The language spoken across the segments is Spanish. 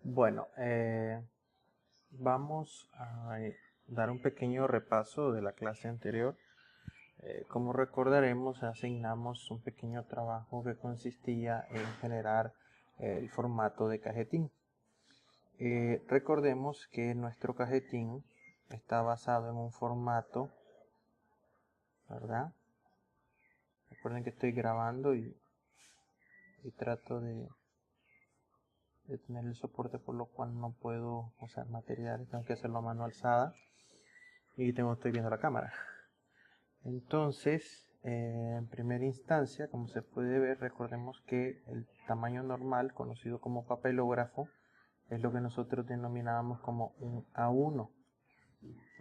Bueno, vamos a dar un pequeño repaso de la clase anterior. Como recordaremos, asignamos un pequeño trabajo que consistía en generar el formato de cajetín. Recordemos que nuestro cajetín está basado en un formato, ¿verdad? Recuerden que estoy grabando y trato de tener el soporte, por lo cual no puedo usar materiales, tengo que hacerlo a mano alzada y estoy viendo la cámara. Entonces, en primera instancia, como se puede ver, recordemos que el tamaño normal, conocido como papelógrafo, es lo que nosotros denominábamos como un A1,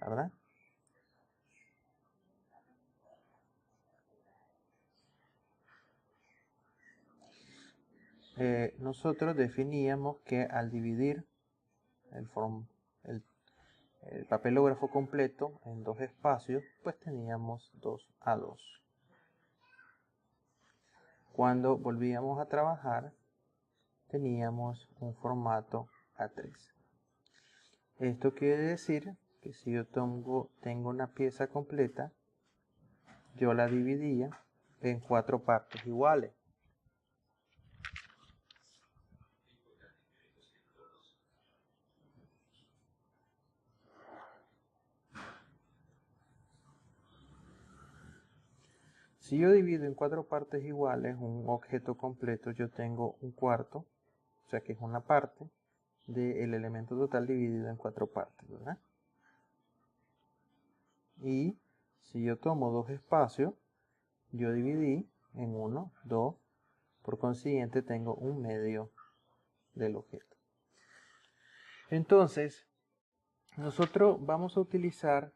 ¿verdad? Nosotros definíamos que al dividir el papelógrafo completo en dos espacios, pues teníamos 2A2. Cuando volvíamos a trabajar, teníamos un formato A3. Esto quiere decir que si yo tengo una pieza completa, yo la dividía en 4 partes iguales. Si yo divido en 4 partes iguales un objeto completo, yo tengo un cuarto, o sea que es una parte del elemento total dividido en 4 partes, ¿verdad? Y si yo tomo dos espacios, yo dividí en 1, 2, por consiguiente tengo un medio del objeto. Entonces, nosotros vamos a utilizar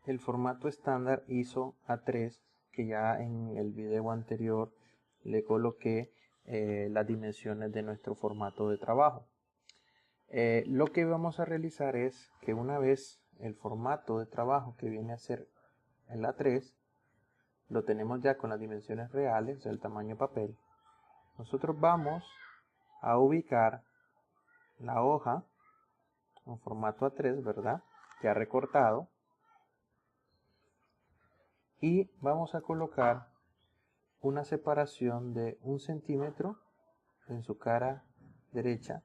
el formato estándar ISO A3, que ya en el video anterior le coloqué las dimensiones de nuestro formato de trabajo. Lo que vamos a realizar es que una vez el formato de trabajo que viene a ser el A3 lo tenemos ya con las dimensiones reales, o sea, el tamaño de papel, nosotros vamos a ubicar la hoja en formato A3, ¿verdad? Ya recortado, y vamos a colocar una separación de 1 centímetro en su cara derecha,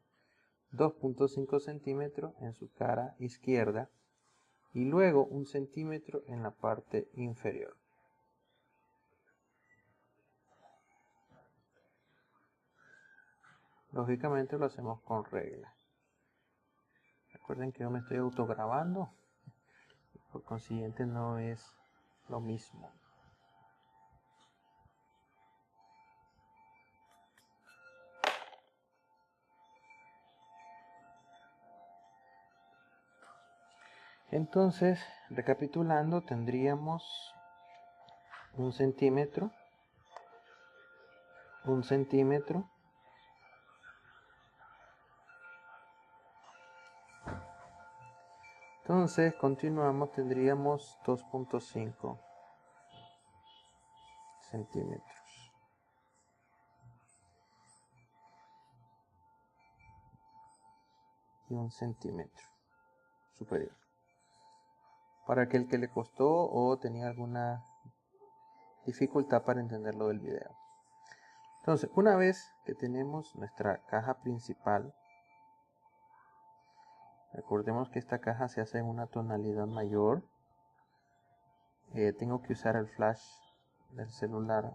2.5 centímetros en su cara izquierda y luego 1 centímetro en la parte inferior. Lógicamente lo hacemos con regla. Recuerden que yo me estoy autograbando, por consiguiente no es lo mismo. Entonces, recapitulando, tendríamos 1 centímetro, 1 centímetro, entonces continuamos, tendríamos 2.5 centímetros. Y 1 centímetro superior. Para aquel que le costó o tenía alguna dificultad para entenderlo del video. Entonces, una vez que tenemos nuestra caja principal, recordemos que esta caja se hace en una tonalidad mayor. Tengo que usar el flash del celular,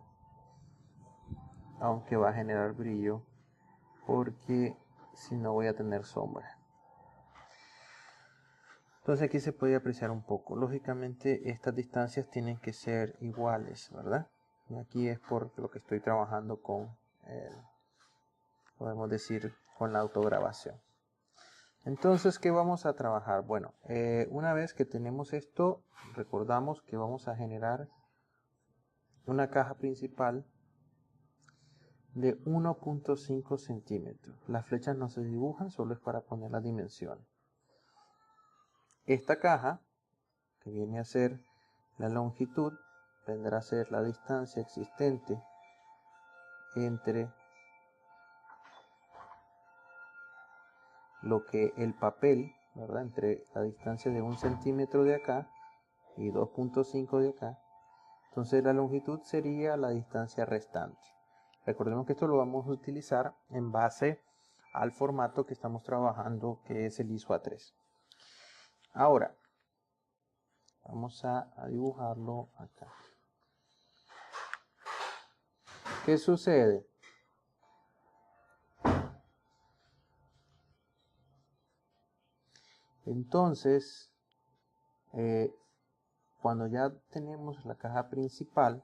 aunque va a generar brillo, porque si no voy a tener sombra. Entonces aquí se puede apreciar un poco. Lógicamente estas distancias tienen que ser iguales, ¿verdad? Y aquí es por lo que estoy trabajando con, podemos decir, con la autograbación. Entonces, ¿qué vamos a trabajar? Bueno, una vez que tenemos esto, recordamos que vamos a generar una caja principal de 1.5 centímetros. Las flechas no se dibujan, solo es para poner la dimensión. Esta caja, que viene a ser la longitud, vendrá a ser la distancia existente entre lo que el papel, ¿verdad? Entre la distancia de 1 centímetro de acá y 2.5 de acá. Entonces la longitud sería la distancia restante. Recordemos que esto lo vamos a utilizar en base al formato que estamos trabajando, que es el ISO A3. Ahora, vamos a dibujarlo acá. ¿Qué sucede? Entonces, cuando ya tenemos la caja principal,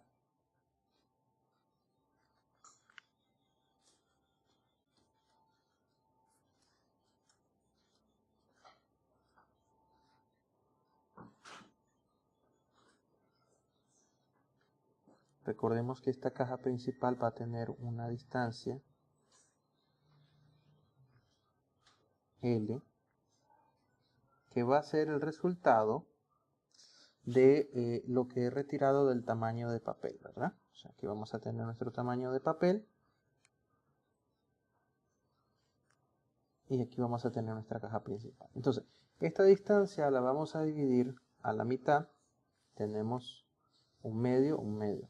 recordemos que esta caja principal va a tener una distancia L, que va a ser el resultado de lo que he retirado del tamaño de papel, ¿verdad? O sea, aquí vamos a tener nuestro tamaño de papel y aquí vamos a tener nuestra caja principal. Entonces, esta distancia la vamos a dividir a la mitad. Tenemos un medio, un medio.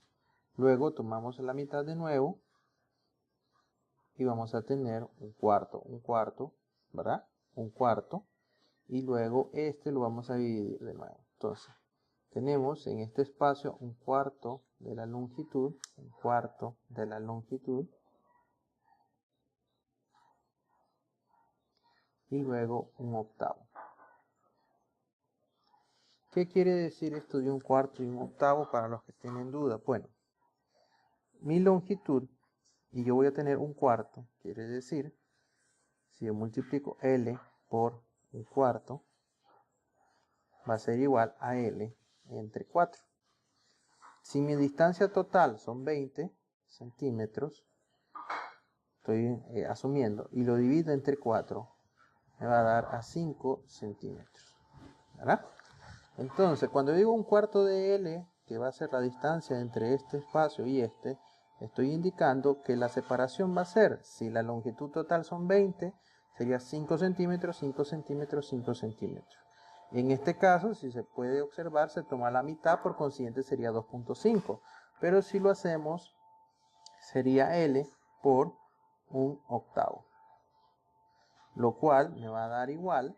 Luego tomamos la mitad de nuevo y vamos a tener un cuarto, ¿verdad? Un cuarto. Y luego este lo vamos a dividir de nuevo. Entonces, tenemos en este espacio un cuarto de la longitud, y luego un octavo. ¿Qué quiere decir esto de un cuarto y un octavo para los que tienen duda? Bueno, mi longitud, y yo voy a tener un cuarto, quiere decir, si yo multiplico L por un cuarto, va a ser igual a L entre 4. Si mi distancia total son 20 centímetros, estoy asumiendo, y lo divido entre 4, me va a dar a 5 centímetros, ¿verdad? Entonces, cuando digo un cuarto de L, que va a ser la distancia entre este espacio y este, estoy indicando que la separación va a ser, si la longitud total son 20, sería 5 centímetros, 5 centímetros, 5 centímetros. En este caso, si se puede observar, se toma la mitad, por consiguiente sería 2.5. Pero si lo hacemos, sería L por un octavo. Lo cual me va a dar igual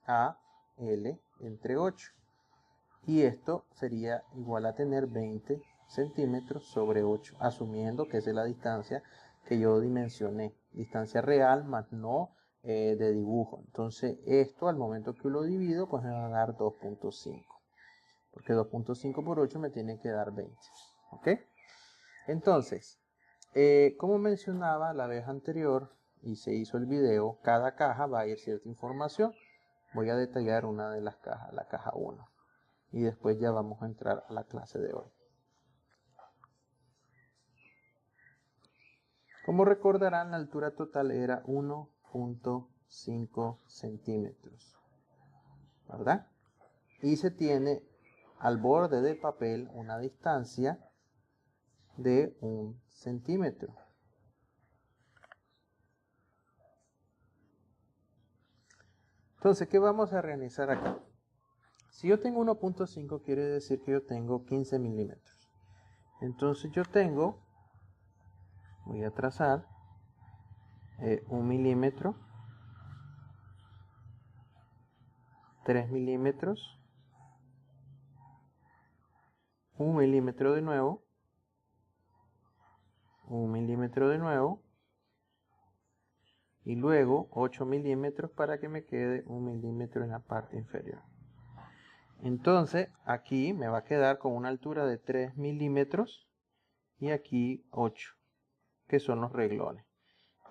a L entre 8. Y esto sería igual a tener 20 centímetros sobre 8, asumiendo que esa es la distancia que yo dimensioné. Distancia real más no de dibujo. Entonces esto al momento que lo divido pues me va a dar 2.5. Porque 2.5 por 8 me tiene que dar 20. ¿Ok? Entonces, como mencionaba la vez anterior y se hizo el video, cada caja va a ir cierta información. Voy a detallar una de las cajas, la caja 1. Y después ya vamos a entrar a la clase de hoy. Como recordarán, la altura total era 1.5 centímetros, ¿verdad? Y se tiene al borde del papel una distancia de 1 centímetro. Entonces, ¿qué vamos a realizar acá? Si yo tengo 1.5, quiere decir que yo tengo 15 milímetros. Entonces yo tengo, voy a trazar 1 milímetro, 3 milímetros, 1 milímetro de nuevo, 1 milímetro de nuevo, y luego 8 milímetros para que me quede 1 milímetro en la parte inferior. Entonces aquí me va a quedar con una altura de 3 milímetros y aquí 8, que son los reglones.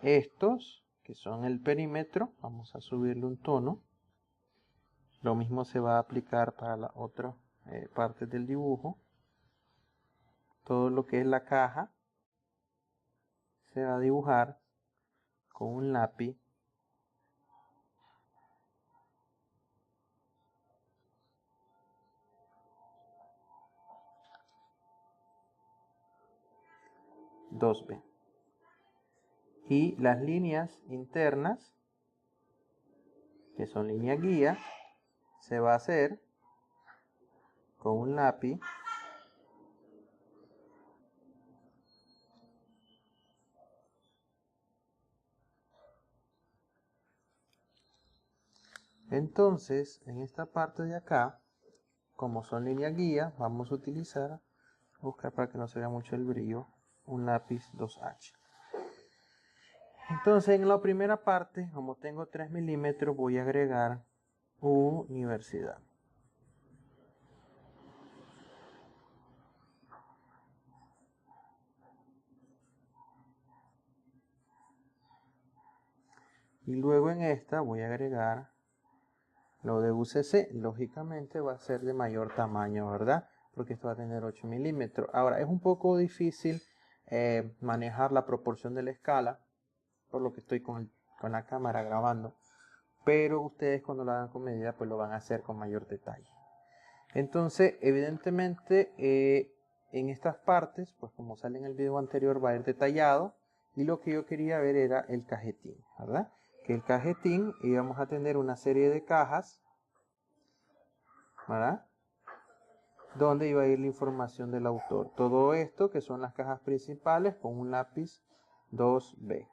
Estos, que son el perímetro, vamos a subirle un tono. Lo mismo se va a aplicar para la otra parte del dibujo. Todo lo que es la caja se va a dibujar con un lápiz (2B). Y las líneas internas que son líneas guía, se va a hacer con un lápiz entonces en esta parte de acá, como son líneas guía, vamos a utilizar, buscar para que no se vea mucho el brillo, un lápiz 2H. Entonces en la primera parte, como tengo 3 milímetros, voy a agregar universidad. Y luego en esta voy a agregar lo de UCC. Lógicamente va a ser de mayor tamaño, ¿verdad? Porque esto va a tener 8 milímetros. Ahora es un poco difícil manejar la proporción de la escala, por lo que estoy con la cámara grabando. Pero ustedes cuando lo hagan con medida, pues lo van a hacer con mayor detalle. Entonces, evidentemente, en estas partes, pues como sale en el video anterior, va a ir detallado. Y lo que yo quería ver era el cajetín, ¿verdad? Que el cajetín íbamos a tener una serie de cajas, ¿verdad? Donde iba a ir la información del autor. Todo esto, que son las cajas principales, con un lápiz 2B.